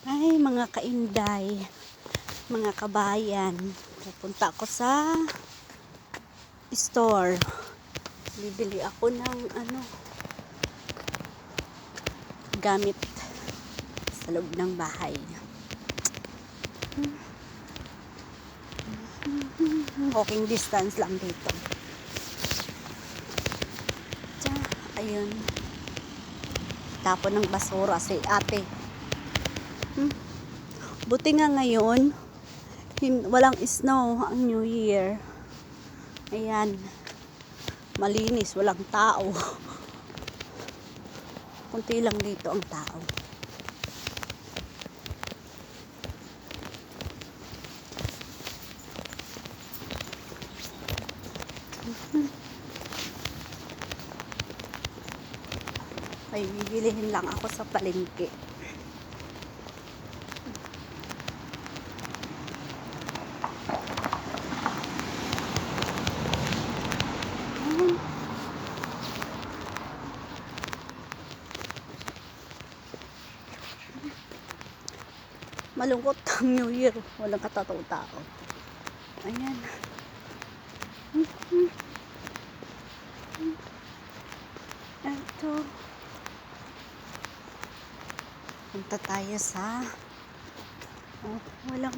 Ay, mga kainday, mga kabayan, pupunta ako sa store. Bibili ako ng gamit sa loob ng bahay. Walking distance lang dito. Ayun. Tapon ng basura si ate. Buti nga ngayon, walang snow ang New Year. Ayan. Malinis, walang tao. Kunti lang dito ang tao. Ay, bibilihin lang ako sa palengke. Malungkot ang New Year. Walang katao-tao. Ayan. Ito. Punta tayo sa walang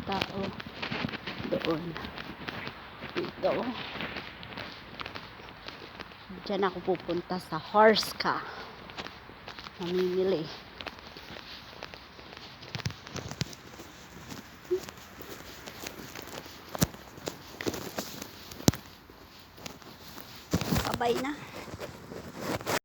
tao doon. Dito. Diyan ako pupunta sa horse ka. Mamimili. Sabay na.